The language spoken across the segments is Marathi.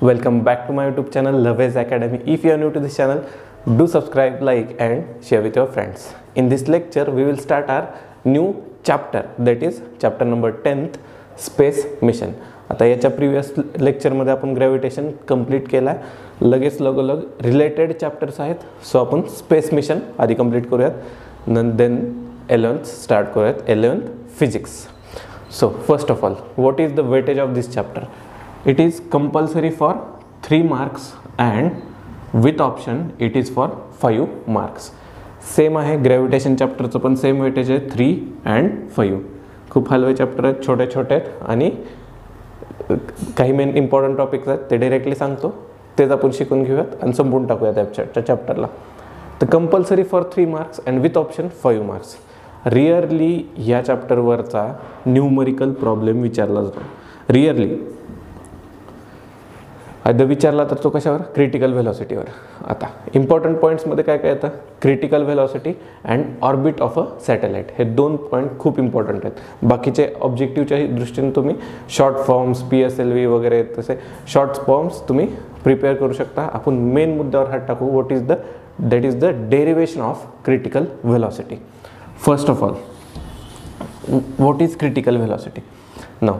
Welcome back to my YouTube channel Love's Academy. If you are new to this channel, do subscribe, like and share with your friends. In this lecture, we will start our new chapter, that is chapter number 10th, Space Mission. आता याच्या प्रीवियस लेक्चरमध्ये आपण ग्रॅव्हिटेशन कंप्लीट केला, लगेच लगोलग रिलेटेड चॅप्टर्स आहेत. सो आपण स्पेस मिशन आधी कंप्लीट करूयात, देन 11th स्टार्ट करूयात, 11th physics. So first of all, what is the weightage of this chapter? It is compulsory for 3 marks and with option it is for 5 marks. Same आहे ग्रॅव्हिटेशन चॅप्टरचं पण सेम वेटेज आहे 3 and 5. खूप हलवे चॅप्टर आहेत, छोटे छोटे आहेत आणि काही मेन इम्पॉर्टंट टॉपिक्स आहेत ते डायरेक्टली सांगतो, तेच आपण शिकून घेऊयात आणि संपवून टाकूयात त्या चॅप्टरला. तर compulsory for 3 marks and with option 5 marks. Really या चॅप्टरवरचा न्यूमरिकल प्रॉब्लेम विचारला जातो. रिअरली आता विचारला तर तो कशावर? क्रिटिकल व्हेलॉसिटीवर. आता इम्पॉर्टंट पॉईंट्समध्ये काय काय येतं? Critical velocity and orbit of a satellite, हे 2 पॉईंट खूप इम्पॉर्टंट आहेत. बाकीचे ऑब्जेक्टिव्हच्या दृष्टीने तुम्ही शॉर्ट फॉर्म्स, PSLV वगैरे तसे शॉर्ट फॉर्म्स तुम्ही प्रिपेअर करू शकता. आपण मेन मुद्द्यावर हात टाकू, that is the derivation of critical velocity. First of all, what is critical velocity? Now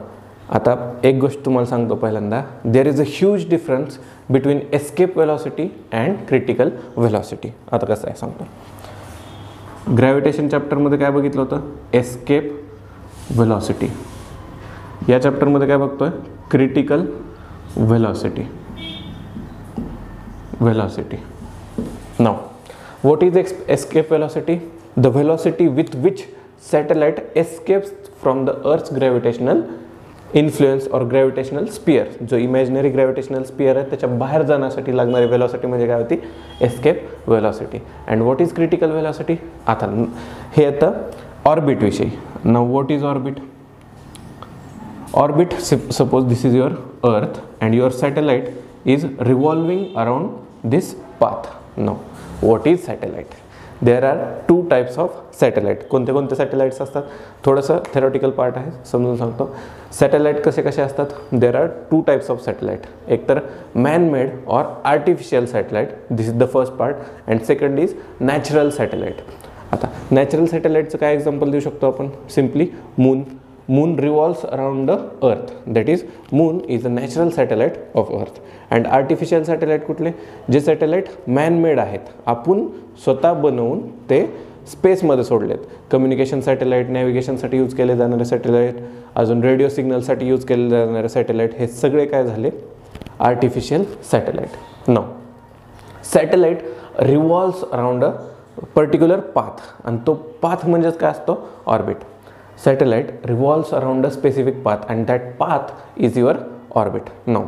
आता एक गोष्ट तुम्हाला सांगतो पहिल्यांदा, there is a huge difference between escape velocity and critical velocity. आता कसं आहे सांगतो. ग्रॅव्हिटेशन चॅप्टरमध्ये काय बघितलं होतं? Escape velocity. या चॅप्टरमध्ये काय बघतोय? Critical velocity. Now what is escape velocity? The velocity with which satellite escapes from the Earth's gravitational influence or gravitational sphere. जो इमॅजिनरी ग्रॅव्हिटेशनल स्पियर आहे त्याच्या बाहेर जाण्यासाठी लागणारी व्हेलॉसिटी म्हणजे काय होती? Escape velocity. And what is critical velocity? आता हे येतं ऑर्बिट विषयी. Now what is orbit? Orbit, suppose this is your अर्थ and your satellite is revolving around this path. Now what is satellite? There are 2 types of satellite. कोणते कोणते सॅटेलाइट्स असतात? थोडंसं थेरॉटिकल पार्ट आहे, समजून सांगतो. सॅटेलाइट कसे कसे असतात? There are 2 types of satellite. एक तर मॅन मेड और artificial satellite, this is the first part. And second is natural satellite. आता नॅचरल सॅटेलाइटचं काय एक्झाम्पल देऊ शकतो आपण? Simply moon. Moon revolves around the अर्थ, that is moon is a natural satellite of earth. And artificial satellite कुठले? जे सॅटेलाइट मॅन मेड आहेत, आपण स्वतः बनवून ते स्पेसमध्ये सोडलेत. कम्युनिकेशन सॅटेलाइट, नॅव्हिगेशनसाठी यूज केले जाणारे सॅटेलाइट, अजून रेडिओ सिग्नलसाठी यूज केले जाणारे सॅटेलाइट, हे सगळे काय झाले? Artificial satellite. Now satellite revolves around a particular path, आणि तो पाथ म्हणजेच काय असतो? Orbit. Satellite revolves around a specific path and that path is your orbit. Now,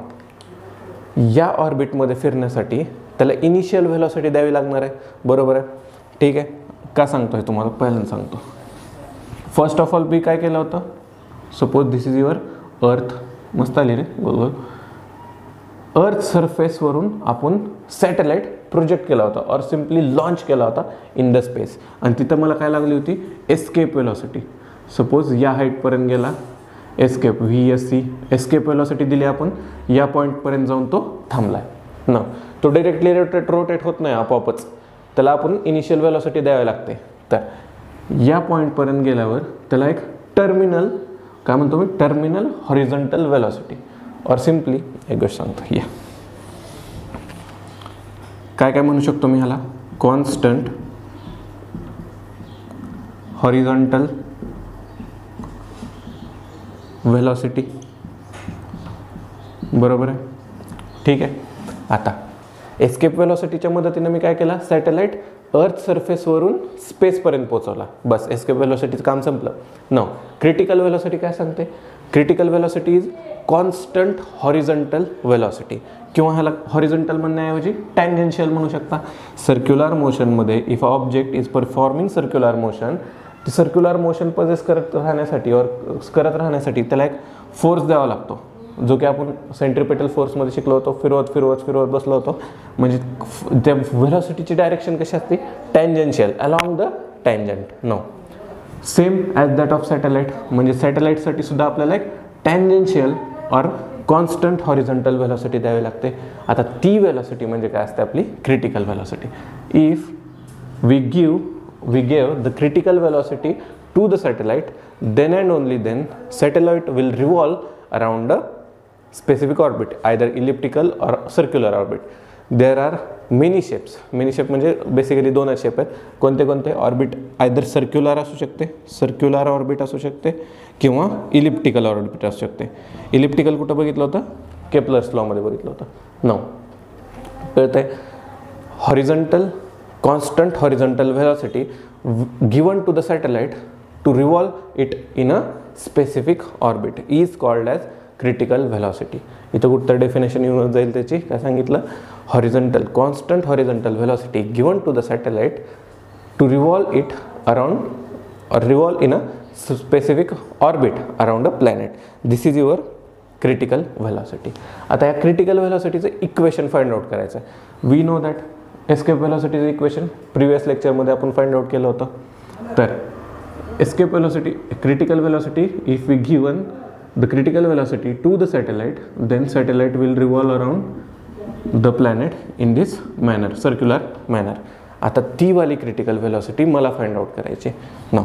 या ऑर्बिटमध्ये फिरण्यासाठी त्याला इनिशियल व्हेलॉसिटी द्यावी लागणार आहे, बरोबर आहे? ठीक आहे, का सांगतोय तुम्हाला? पहिल्यांदा सांगतो. फर्स्ट ऑफ ऑल मी काय केलं होतं? सपोज दिस इज युअर अर्थ. मस्त आली रे, बोल. अर्थ सरफेसवरून आपण सॅटेलाइट प्रोजेक्ट केला होता और सिम्पली लॉन्च केला होता इन द स्पेस, आणि तिथं मला काय लागली होती? Escape velocity. सपोज या हाईटपर्यंत गेला, एस्केप VSC, एस्केप व्हेलॉसिटी दिली आपण, या पॉईंटपर्यंत जाऊन तो थांबला आहे ना. तो डायरेक्टली रोटेट होत नाही आपोआपच, त्याला आपण इनिशियल व्हेलॉसिटी द्यावी लागते. तर या पॉईंटपर्यंत गेल्यावर त्याला एक टर्मिनल, काय म्हणतो मी? Terminal horizontal velocity. और सिम्पली एक गोष्ट सांगतो, या काय काय म्हणू शकतो मी ह्याला? कॉन्स्टंट हॉरिझॉन्टल व्हेलॉसिटी, बरोबर आहे? ठीक आहे. आता एस्केप व्हेलॉसिटीच्या मदतीने मी काय केला? सॅटेलाइट अर्थ सरफेसवरून स्पेसपर्यंत पोहोचवला, बस एस्केप व्हेलॉसिटीचं काम संपलं. नाउ क्रिटिकल व्हेलॉसिटी काय सांगते? Critical velocity is constant horizontal velocity, किंवा ह्याला हॉरिझॉन्टल म्हणण्याऐवजी टँजेन्शियल म्हणू शकता. सर्क्युलर मोशनमध्ये if a object is performing circular motion, circular motion possess करत राहण्यासाठी त्याला एक फोर्स द्यावा लागतो, जो की आपण सेंट्रिपेटल फोर्समध्ये शिकलो होतो. फिरवत बसलो होतो. म्हणजे त्या व्हेलॉसिटीची डायरेक्शन कशी असते? Tangential, along the tangent. No same as that of satellite. म्हणजे सॅटेलाइटसाठी सुद्धा आपल्याला एक टँजेन्शियल और कॉन्स्टंट हॉरिझॉन्टल व्हेलॉसिटी द्यावी लागते. आता ती व्हेलॉसिटी म्हणजे काय असते आपली critical velocity. If we gave the critical velocity to the satellite, then and only then satellite will revolve around a specific orbit, either elliptical or circular orbit. There are many shapes म्हणजे बेसिकली दोनच शेप आहेत. कोणते कोणते? ऑर्बिट आयदर सर्क्युलर असू शकते, सर्क्युलर ऑर्बिट असू शकते किंवा इलिप्टिकल ऑर्बिट असू शकते. इलिप्टिकल कुठं बघितलं होतं? केप्लर्स लॉमध्ये बघितलं होतं. नऊ कळतंय? Horizontal constant horizontal velocity given to the satellite to revolve it in a specific orbit is called as critical velocity. इथं कुठं डेफिनेशन येऊन जाईल त्याची. काय सांगितलं? Horizontal constant horizontal velocity given to the satellite to revolve it around or revolve in a specific orbit around a planet. This is your critical velocity. आता या क्रिटिकल व्हेलॉसिटीचं इक्वेशन फाइंड आउट करायचं आहे. वी नो दॅट एस्केप व्हेलॉसिटीचं इक्वेशन प्रिव्हियस लेक्चरमध्ये आपण फाइंड आउट केलं होतं. तर escape velocity, critical velocity, if we given the critical velocity to the satellite, then satellite will revolve around the planet in this manner, circular manner. आता ती वाली क्रिटिकल व्हेलॉसिटी मला फाइंड आउट करायची. ना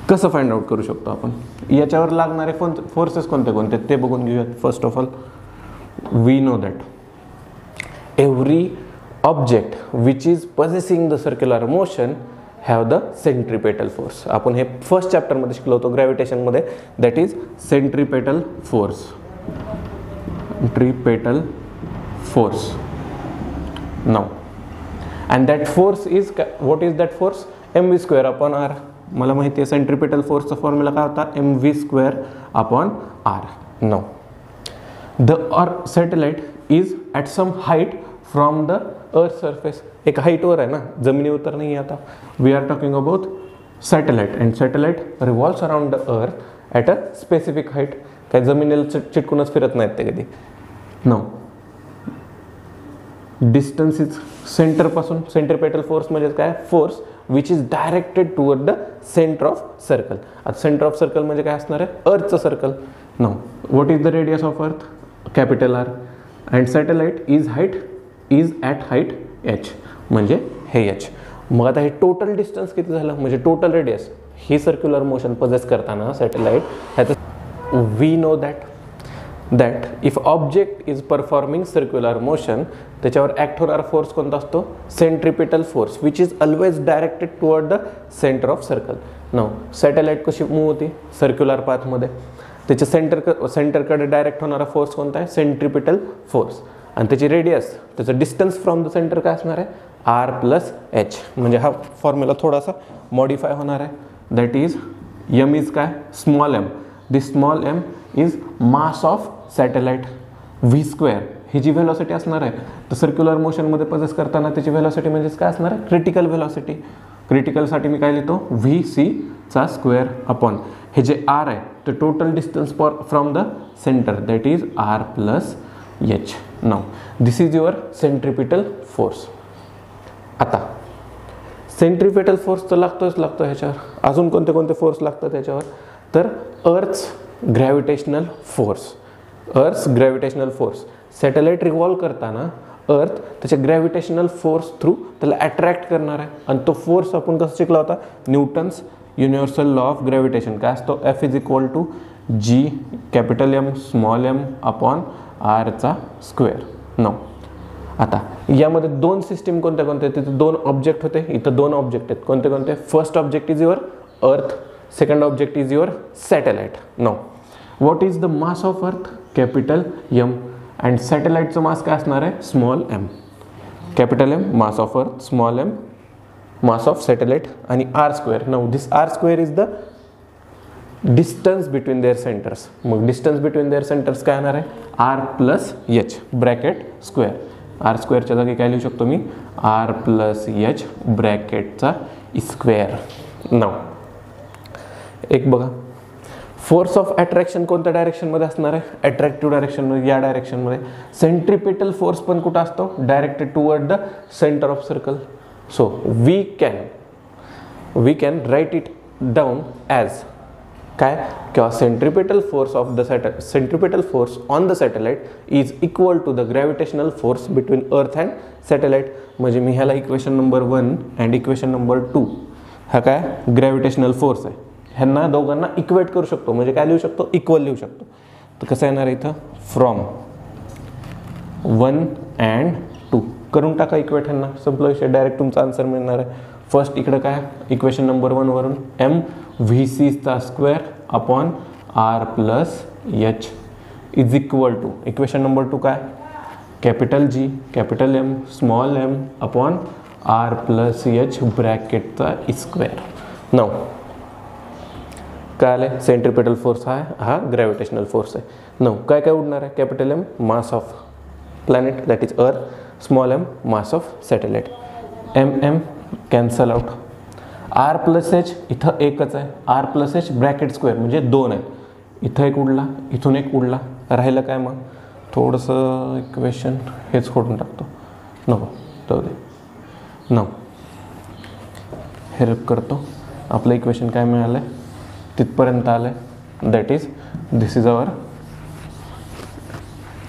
कसं फाइंड आउट करू शकतो आपण? याच्यावर लागणारे फोर्सेस कोणते कोणते ते बघून घेऊयात. First of all we know that every object which is possessing the circular motion have the centripetal force. आपण हे फर्स्ट चॅप्टरमध्ये शिकलो होतो ग्रॅव्हिटेशनमध्ये. That is centripetal force. Centripetal force. Now and that force is what is that force? mv square upon R. मला माहिती आहे सेंट्रिपेटल फोर्सचा फॉर्म्युला काय होता? mv square upon R. Now the satellite is at some height from the earth surface. एक हाईटवर आहे ना, जमिनीवर तर नाही. आता we are talking about satellite and satellite revolves around the earth at a specific height. काय जमिनीला चिटकूनच फिरत नाहीत ते कधी. नो डिस्टन्स इज सेंटरपासून. सेंट्रिपेटल फोर्स म्हणजे काय? Force which is directed toward the centre of circle. आता सेंटर ऑफ सर्कल म्हणजे काय असणार आहे? अर्थचं circle. Now what is the radius of earth? Capital R. And satellite is at height h म्हणजे हे h. मग आता हे टोटल डिस्टन्स किती झालं? म्हणजे टोटल रेडियस ही सर्क्युलर मोशन पॉसेस करताना सॅटेलाइट ह्याचं we know that if object is performing circular motion त्याच्यावर ॲक्ट होणारा फोर्स कोणता असतो? Centripetal force which is always directed toward the centre of circle. Now satellite कशी मूव्ह होती? सर्क्युलर पाथमध्ये. त्याच्या सेंटरकडे डायरेक्ट होणारा फोर्स कोणता आहे? Centripetal force. आणि त्याची रेडियस, त्याचं डिस्टन्स फ्रॉम द सेंटर काय असणार आहे? R plus H. म्हणजे हा फॉर्म्युला थोडासा मॉडिफाय होणार आहे. दॅट इज एम इज काय? Small M. This small M is mass of satellite. V square ही जी व्हेलॉसिटी असणार आहे तर सर्क्युलर मोशनमध्ये पॉसेस करताना त्याची व्हेलॉसिटी म्हणजेच काय असणार आहे? Critical velocity. क्रिटिकलसाठी मी काय लिहितो? व्ही सी चा स्क्वेअर अपॉन हे जे आर आहे ते total distance from the centre that is R plus H. Now this is your centripetal force. आता सेंट्रिपेटल फोर्स तर लागतो ह्याच्यावर. अजून कोणते कोणते फोर्स लागतात त्याच्यावर? तर earth's gravitational force. Earth's gravitational force. Satellite revolve करताना अर्थ त्याच्या ग्रॅव्हिटेशनल फोर्स थ्रू त्याला अट्रॅक्ट करणार आहे. आणि तो फोर्स आपण कसं शिकला होता? Newton's universal law of gravitation. काय असतो? F is equal to G capital M small M upon आरचा स्क्वेअर. नो आता यामध्ये दोन सिस्टीम कोणत्या कोणत्या? तिथे दोन ऑब्जेक्ट होते, इथं दोन ऑब्जेक्ट आहेत. कोणते कोणते? First object is your earth, second object is your satellite. Now what is the mass of earth? Capital M. And सॅटेलाइटचं मास काय असणार आहे? Small M. Capital M mass of earth, small M mass of satellite आणि R square. Now this R square is the distance between their centres. मग डिस्टन्स बिटवीन देअर सेंटर्स काय येणार आहे? R plus H bracket square. R स्क्वेअरच्या जागी काय लिहू शकतो मी? आर प्लस एच ब्रॅकेटचा स्क्वेअर. नाव एक बघा, फोर्स ऑफ अट्रॅक्शन कोणत्या डायरेक्शनमध्ये असणार आहे? अट्रॅक्टिव्ह डायरेक्शनमध्ये, या डायरेक्शनमध्ये. सेंट्रिपेटल फोर्स पण कुठं असतो? Directed toward the centre of circle. So we can write it down as काय किंवा centripetal force of the centripetal force on the satellite is equal to the gravitational force between earth and satellite. म्हणजे मी ह्याला equation number 1 and equation number 2 हा काय ग्रॅव्हिटेशनल फोर्स आहे, ह्यांना दोघांना इक्वेट करू शकतो. म्हणजे काय लिहू शकतो, इक्वल लिहू शकतो. तर कसं येणार इथं, फ्रॉम 1 अँड 2 करून टाका इक्वेट ह्यांना, संपलं विषय, डायरेक्ट तुमचा आन्सर मिळणार आहे. फर्स्ट इकडं काय इक्वेशन नंबर 1 वरून एम व्ही सी चा square upon R plus H is equal to equation number 2 काय capital G capital M small M upon R plus H ब्रॅकेटचा स्क्वेअर. नाव काय आलं, सेंट्रिपेटल फोर्स हा ग्रॅव्हिटेशनल फोर्स आहे. नाव काय काय उडणार आहे, capital M mass of planet that is earth, small M mass of satellite, M M cancel out, R plus H इथं एकच आहे, R plus H bracket square म्हणजे 2 आहे, इथं एक उडला इथून एक उडला, राहिलं काय मग थोडंसं इक्वेशन हेच खोडून टाकतो, नको जाऊ दे. नाव हेल्प करतो, आपलं इक्वेशन काय मिळालं आहे तिथपर्यंत आलं आहे, that is this is our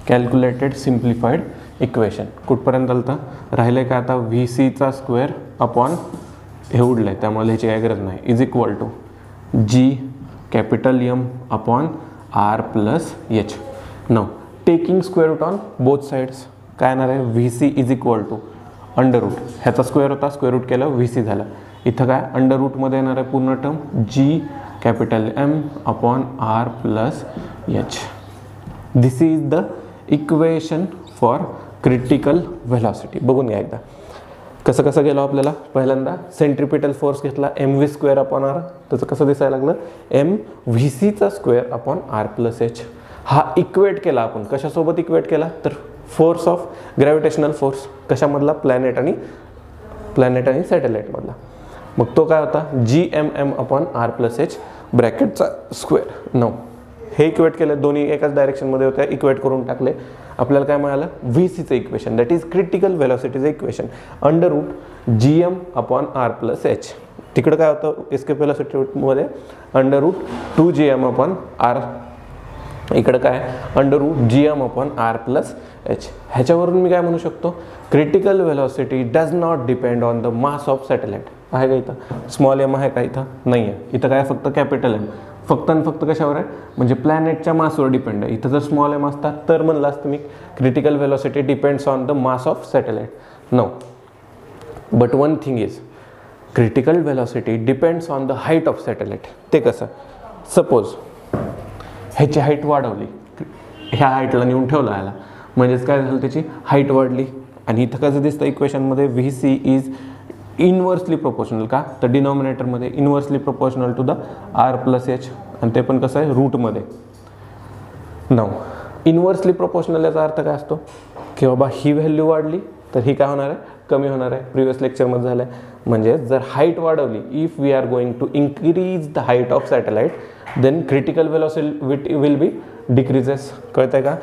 calculated simplified equation. कुठपर्यंत आलं तर राहिलं आहे का आता व्ही सीचा स्क्वेअर अपॉन हे उडलं आहे त्यामुळे ह्याची काही गरज नाही, is equal to G capital M upon R plus H. Now taking square root on both sides काय येणार आहे, V C is equal to under root, ह्याचा स्क्वेअर होता स्क्वेअर रूट केलं व्ही सी झालं, इथं काय अंडर रूटमध्ये येणार आहे पूर्ण term G capital M upon R plus H. This is the equation for critical velocity. बघून घ्या एकदा कसं कसं गेलो आपल्याला. पहिल्यांदा सेंट्रिपेटल फोर्स घेतला M V square upon R, त्याचं कसं दिसायला लागलं एम व्ही सीचा square upon R plus H. हा इक्वेट केला आपण कशासोबत इक्वेट केला तर फोर्स ऑफ ग्रॅव्हिटेशनल फोर्स कशामधला प्लॅनेट आणि सॅटेलाइटमधला. मग तो काय होता G M M upon R plus H ब्रॅकेटचा स्क्वेअर. नाव हे इक्वेट केलं, दोन्ही एकाच डायरेक्शनमध्ये होत्या, इक्वेट करून टाकले, आपल्याला काय मिळालं व्ही सीचं इक्वेशन दॅट इज क्रिटिकल व्हेलॉसिटीचं equation under root G M upon R plus H. तिकडं काय होतं एस्केप व्हेलॉसिटीमध्ये under root 2 G M upon R, इकडं काय under root G M upon R plus H. ह्याच्यावरून मी काय म्हणू शकतो critical velocity does not depend on the mass of satellite. आहे का इथं स्मॉल एम आहे का, इथं नाही आहे, इथं काय फक्त कॅपिटल एम, फक्त आणि फक्त कशावर आहे म्हणजे प्लॅनेटच्या मासवर डिपेंड आहे. इथं जर स्मॉल एम असतात तर म्हणलं असतं मी critical velocity depends on the mass of satellite. No but one thing is critical velocity depends on the height of satellite. ते कसं, सपोज ह्याची हाईट वाढवली, ह्या हाईटला नेऊन ठेवला ह्याला, म्हणजेच काय झालं त्याची हाईट वाढली, आणि इथं कसं दिसतं इक्वेशनमध्ये V C is inversely proportional का तर डिनॉमिनेटरमध्ये inversely proportional to the R plus H, आणि ते पण कसं आहे रूटमध्ये. नाव इनवर्सली प्रोपोर्शनल याचा अर्थ काय असतो की बाबा ही व्हॅल्यू वाढली तर ही काय होणार आहे कमी होणार आहे, प्रिव्हियस लेक्चरमध्ये झालं आहे. म्हणजे जर हाईट वाढवली, if we are going to increase the height of satellite then critical velocity will be decreases. कळतंय का,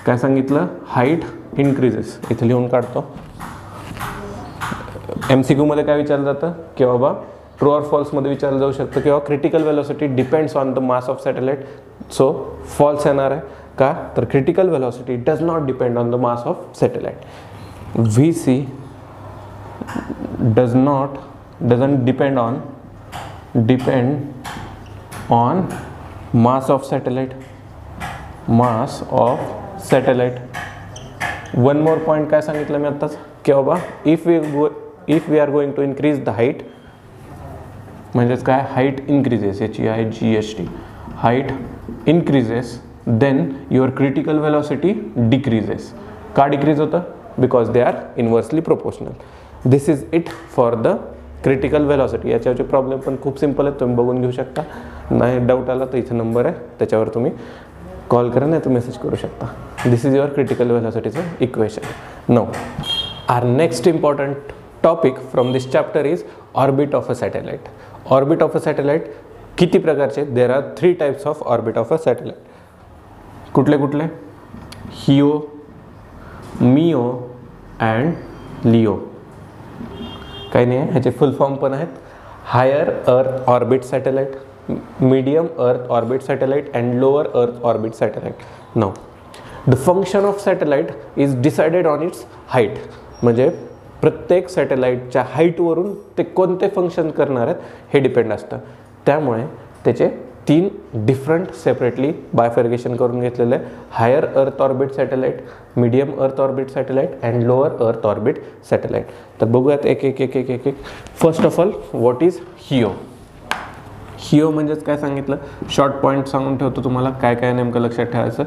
काय सांगितलं हाईट इन्क्रीजेस, इथे लिहून काढतो. MCQ मध्ये काय विचारलं जातं की बाबा ट्रू ऑर फॉल्समध्ये विचारलं जाऊ शकतं किंवा critical velocity depends on the mass of satellite, so false येणार आहे का तर critical velocity does not depend on the mass of satellite. VC doesn't depend on mass of satellite. One more point काय सांगितलं मी आत्ताच की बाबा if we are going to increase the height, म्हणजेच काय height increases, HEIGHT height increases, then your critical velocity decreases. का डिक्रीज होतं because they are inversely proportional. This is it for the critical velocity. याच्यावरचे प्रॉब्लेम पण खूप सिम्पल आहेत, तुम्ही बघून घेऊ शकता. नाही डाऊट आला तर इथं नंबर आहे, त्याच्यावर तुम्ही कॉल करा नाही तर मेसेज करू शकता. दिस इज युअर क्रिटिकल व्हेलॉसिटीचं equation. No our next important topic from this chapter is orbit of a satellite. Orbit of a satellite किती प्रकारचे, there are 3 types of orbit of a satellite. कुठले कुठले, हिओ, मिओ अँड लिओ. काही नाही आहे, ह्याचे फुल फॉर्म पण आहेत. Higher earth orbit satellite, medium earth orbit satellite and lower earth orbit satellite. Now the function of satellite is decided on its height. म्हणजे प्रत्येक सॅटेलाइटच्या हाईटवरून ते कोणते फंक्शन करणार आहेत हे डिपेंड असतं. त्यामुळे त्याचे 3 डिफरंट सेपरेटली बायफर्गेशन करून घेतलेले higher earth orbit satellite, medium earth orbit satellite and lower earth orbit satellite. तर बघूयात एक एक एक एक एक एक. First of all what is HEO. HEO म्हणजेच काय सांगितलं, शॉर्ट पॉईंट सांगून ठेवतो तुम्हाला काय काय नेमकं लक्षात ठेवायचं.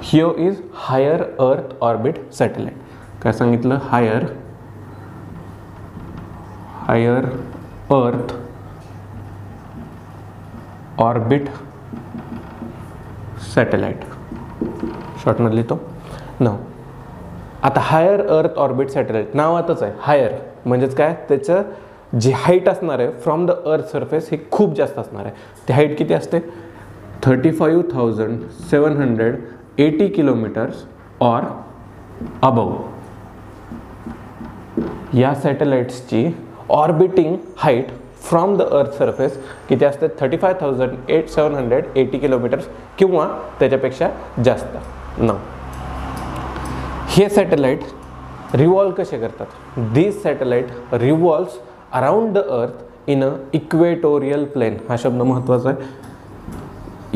HEO is higher earth orbit satellite. काय सांगितलं, हायर अर्थ ऑर्बिट सॅटेलाइट, शॉर्टनं लिहितो. नाव आता हायर अर्थ ऑर्बिट सॅटेलाइट नावातच आहे. हायर म्हणजेच काय, त्याचं जी हाईट असणार आहे फ्रॉम द अर्थ सरफेस ही खूप जास्त असणार आहे. ती हाईट किती असते, 35,780 किलोमीटर्स ऑर अबव. या सॅटेलाइट्सची orbiting height from the earth surface किती असते, 35,780 किलोमीटर्स किंवा त्याच्यापेक्षा जास्त. ना हे सॅटेलाइट रिव्हॉल्व कसे करतात. This satellite revolves around the earth in a equatorial plane. हा शब्द महत्त्वाचा आहे,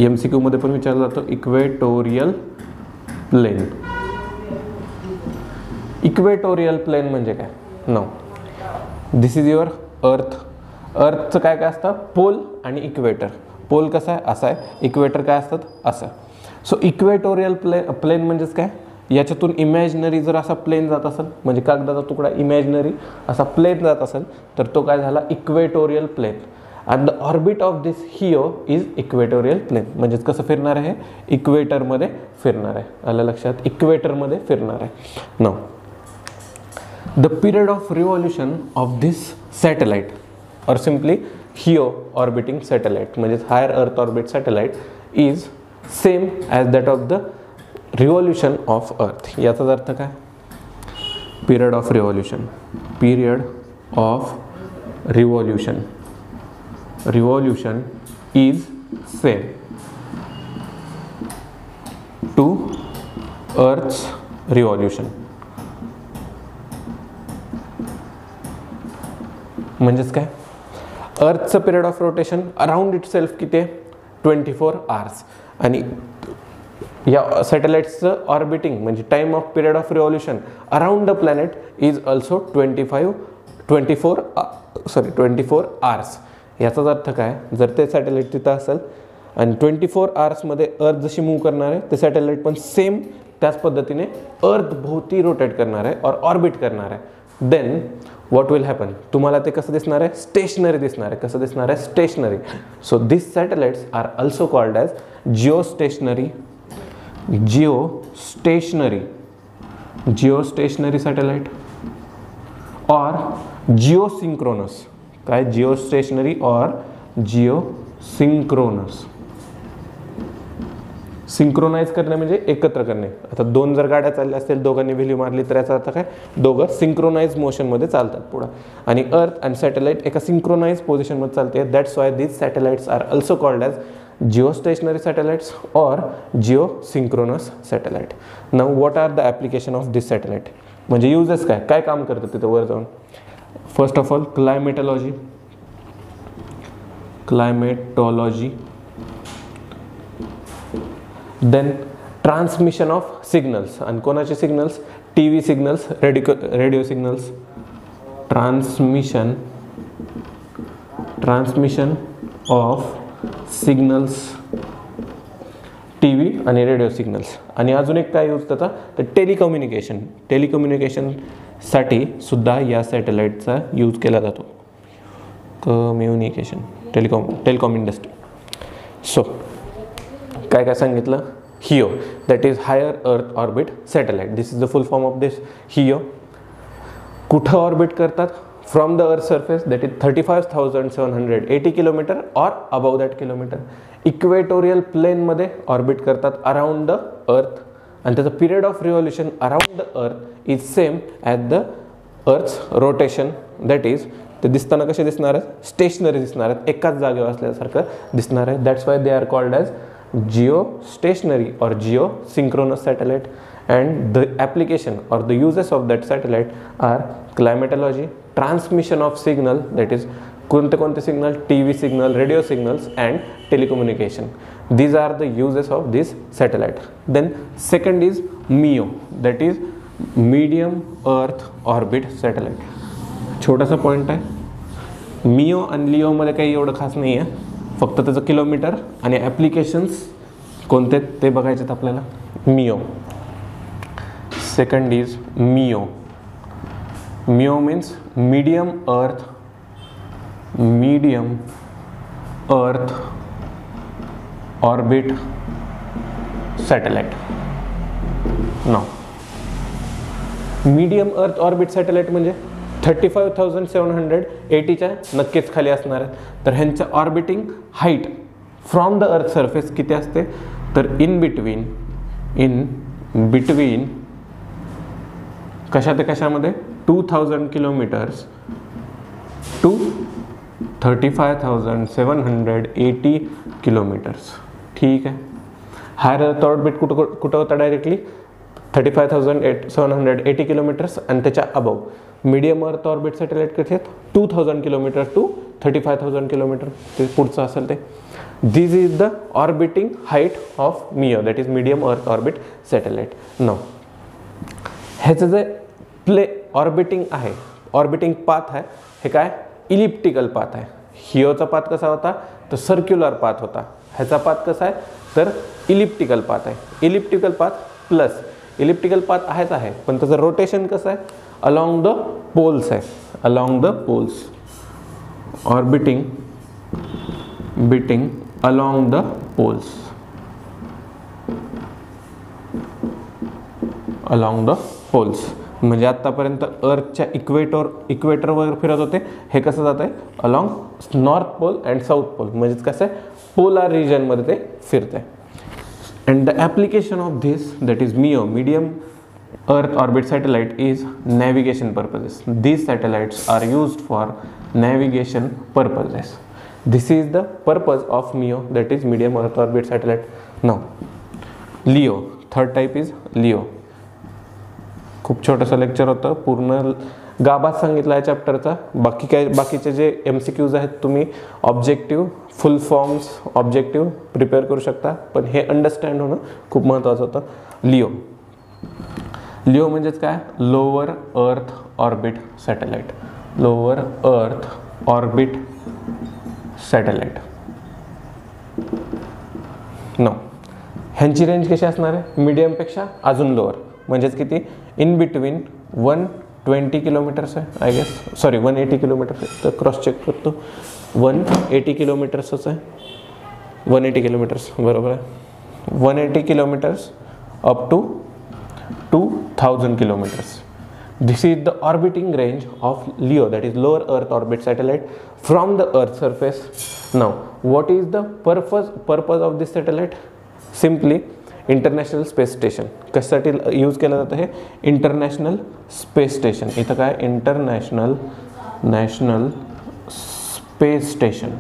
MCQ मध्ये पण विचारला जातो. Equatorial plain. इक्वेटोरियल प्लेन म्हणजे काय. नो, दिस इज युअर अर्थ. अर्थचं काय काय असतं, पोल आणि इक्वेटर. पोल कसा आहे, असा आहे. इक्वेटर काय असतात, असं. सो इक्वेटोरियल प्लेन म्हणजेच काय, याच्यातून इमॅजिनरी जर असा प्लेन जात असेल, म्हणजे कागदाचा तुकडा इमॅजिनरी असा प्लेन जात असेल, तर तो काय झाला, equatorial plane. And the orbit of this HEO is equatorial plane. म्हणजेच कसं फिरणार आहे, इक्वेटरमध्ये फिरणार आहे. आलं लक्षात, इक्वेटरमध्ये फिरणार आहे. Now the period of revolution of this satellite or simply HEO orbiting satellite म्हणजे higher earth orbit satellite is same as that of the revolution of earth. याचा अर्थ काय, period of revolution is same to earth's revolution. म्हणजेच काय, अर्थचं period of rotation around itself किती आहे, 24 आवर्स. आणि या सॅटेलाइट्सचं ऑर्बिटिंग म्हणजे time of period of revolution around the planet is also 24 hours. याचाच अर्थ काय, जर ते सॅटेलाइट तिथं असेल आणि 24 आवर्समध्ये अर्थ जशी मूव्ह करणार आहे, ते सॅटेलाइट पण सेम त्याच पद्धतीने अर्थ भोवती रोटेट करणार आहे और ऑर्बिट करणार आहे. देन what will happen, तुम्हाला ते कसं दिसणार आहे, स्टेशनरी दिसणार आहे. कसं दिसणार आहे, stationary. So this satellites are also called as geostationary satellite or geosynchronous. काय, जिओस्टेशनरी और जिओसिंक्रोनस. सिंक्रोनाइज करणे म्हणजे एकत्र करणे. आता 2 जर गाड्या चालल्या असतील, दोघांनी व्हॅल्यू मारली, तर याचा अर्थ काय, दोघं सिंक्रोनाइज मोशनमध्ये चालतात पुढं. आणि अर्थ आणि सॅटेलाइट एका सिंक्रोनाइज पोझिशनमध्ये चालते. That's why these satellites are also called as geostationary satellites or geosynchronous satellite. Now what are the application of this satellite, म्हणजे युजेस काय काय काम करतं तिथं वर जाऊन. First of all climatology. Then transmission of signals. आणि कोणाचे signals, TV signals, radio signals. Transmission of signals, TV आणि रेडिओ सिग्नल्स. आणि अजून एक काय यूज त्याचा, तर टेलिकम्युनिकेशनसाठी सुद्धा या सॅटेलाइटचा यूज केला जातो. Telecom industry. सो काय काय सांगितलं, HEO that is higher earth orbit satellite. This is the full form of this HEO. कुठं ऑर्बिट करतात, from the earth surface that is 35,780 kilometre or above that kilometre. Equatorial प्लेनमध्ये ऑर्बिट करतात अराउंड द अर्थ. आणि त्याचं period of revolution around the earth is same as the earth's rotation, that is ते दिसताना कसे दिसणार आहेत, स्टेशनरी दिसणार आहेत, एकाच जागेवर असल्यासारखं दिसणार आहे. That's why they are called as geostationary or geosynchronous satellite. And the application or the uses of that satellite are climatology, transmission of signal, that is कोणते signal, TV signal, radio signals, and telecommunication. These are the uses of this satellite. Then second is MEO, that is medium earth orbit satellite. छोटासा पॉइंट आहे, मिओ आणि लिओमध्ये काही एवढं खास नाही आहे, फक्त त्याचं किलोमीटर आणि ॲप्लिकेशन्स कोणते ते बघायचे आपल्याला. मिओ. Second is MEO. MEO means medium earth orbit satellite. Now medium earth orbit satellite म्हणजे 35,780च्या नक्कीच खाली असणार आहे. तर ह्यांचं orbiting height from the earth surface किती असते, तर इन बिटवीन कशा ते कशामध्ये 2000 किलोमीटर्स टू 35,780 किलोमीटर्स. ठीक आहे. हायर अर्थ ऑर्बिट कुठं होता डायरेक्टली 35,780 किलोमीटर्स आणि त्याच्या above. Medium earth orbit satellite कसे आहेत 2000 किलोमीटर टू 35,000 किलोमीटर, ते पुढचं असेल ते. This is the orbiting height of MEO, that is medium earth orbit satellite. No ह्याचं जे ऑर्बिटिंग आहे, ऑर्बिटिंग पाथ आहे, हे काय इलिप्टिकल पाथ आहे. हिओचा पाथ कसा होता, तर सर्क्युलर पाथ होता. ह्याचा पाथ कसा आहे, तर इलिप्टिकल पाथ आहे. Elliptical path plus elliptical path आहेच आहे, पण त्याचं रोटेशन कसं आहे, अलॉंग द पोल्स आहे. Along the poles, orbiting along the poles, along the poles. म्हणजे आतापर्यंत अर्थच्या इक्वेटरवर फिरत होते, हे कसं जात आहे along north pole and south pole, म्हणजेच कसं आहे पोलार रिजनमध्ये ते फिरते. And the application of this, that is MEO medium earth orbit satellite, is navigation purposes. These satellites are used for navigation purposes. This is the purpose of MEO, that is medium earth orbit satellite. Now LEO, third type is LEO. खूप छोटंसं लेक्चर होतं, पूर्ण गाभा सांगितला आहे चॅप्टरचा. बाकीचे जे MCQs आहेत तुम्ही ऑब्जेक्टिव्ह, फुल फॉर्म्स ऑब्जेक्टिव्ह प्रिपेअर करू शकता, पण हे अंडरस्टँड होणं खूप महत्त्वाचं होतं. लिओ म्हणजेच काय, lower earth orbit satellite. Lower earth orbit satellite. नो ह्यांची रेंज कशी असणार आहे, मीडियमपेक्षा अजून लोअर, म्हणजेच किती, इन बिटवीन 120 किलोमीटर्स आहे आय गेस, सॉरी 180 किलोमीटर्स आहे, तर क्रॉस चेक करतो. 180 किलोमीटर्सच आहे, 180 किलोमीटर्स बरोबर आहे. 180 kilometres up to 2000 kilometers. This is the orbiting range of LEO, that is lower earth orbit satellite, from the earth surface. Now what is the purpose of this satellite? Simply international space station. कशासाठी यूज केलं जातं हे, इंटरनॅशनल स्पेस स्टेशन. इथं काय national space station.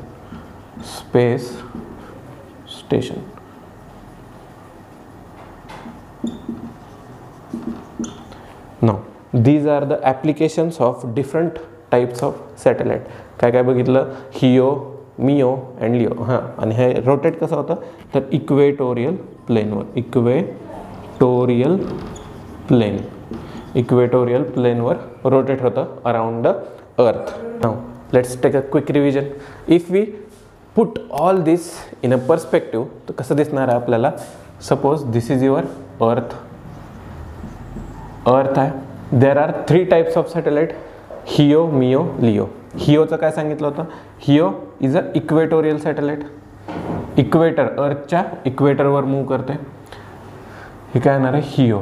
Now these are the applications of different types of satellite. काय बघितलं, हिओ, मिओ अँड लिओ. हां, आणि हे रोटेट कसं होतं, तर इक्वेटोरियल प्लेनवर. इक्वेटोरियल प्लेनवर रोटेट होतं around the earth. Now let's take a quick revision. If we put all this in a perspective, तर कसं दिसणार आहे आपल्याला. Suppose this is your earth आहे. There are 3 types of satellite, HEO, MEO, LEO. हिओचं काय सांगितलं होतं, HEO is a equatorial satellite. Equator, अर्थच्या इक्वेटरवर मूव्ह करते. हे काय येणार आहे, हिओ.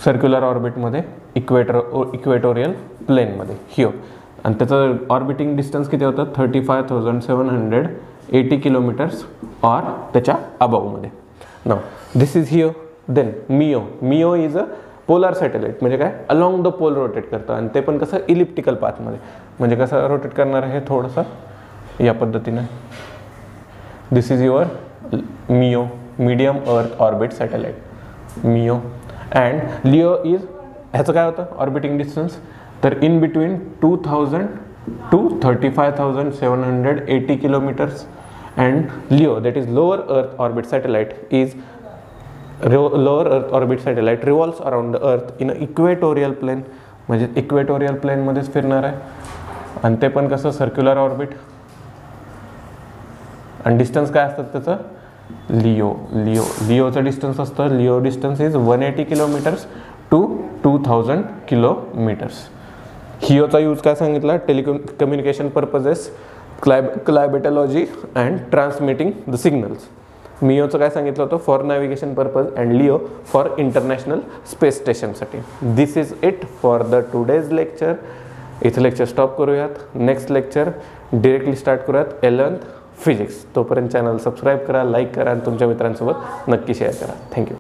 सर्क्युलर ऑर्बिटमध्ये इक्वेटोरियल प्लेनमध्ये हिओ. आणि त्याचं ऑर्बिटिंग डिस्टन्स किती होतं, 35,780 किलोमीटर्स ऑर त्याच्या अबावमध्ये. Now this is HEO. Then MEO is a polar satellite, म्हणजे काय अलॉंग द पोल रोटेट करतं, आणि ते पण कसं इलिप्टिकल पाथमध्ये. म्हणजे कसं रोटेट करणार आहे थोडंसं या पद्धतीनं. This is your MEO, medium earth orbit satellite MEO. And LEO is, ह्याचं काय होतं ऑर्बिटिंग डिस्टन्स, तर in between 2000 to 35,780 kilometers. And LEO, that is lower earth orbit satellite, is lower earth orbit satellite revolves around the earth in an equatorial plane. म्हणजे इक्वेटोरियल प्लेन मध्येच फिरणार आहे, आणि ते पण कसं सर्क्युलर ऑर्बिट. आणि डिस्टन्स काय असतात त्याचं, लिओचं डिस्टन्स असतं, LEO distance is 180 kilometres to 2000 kilometres. हिओचा यूज काय सांगितला, telecommunication purposes, climatology and transmitting the signals. मिओचं काय सांगितलं होतं, for navigation purpose, and LEO for international space स्टेशनसाठी. This is it for the today's lecture. इथं लेक्चर स्टॉप करूयात. नेक्स्ट लेक्चर डिरेक्टली स्टार्ट करूयात 11th फिजिक्स. तोपर्यंत चॅनल सबस्क्राईब करा, लाईक करा आणि तुमच्या मित्रांसोबत नक्की शेअर करा. थँक्यू.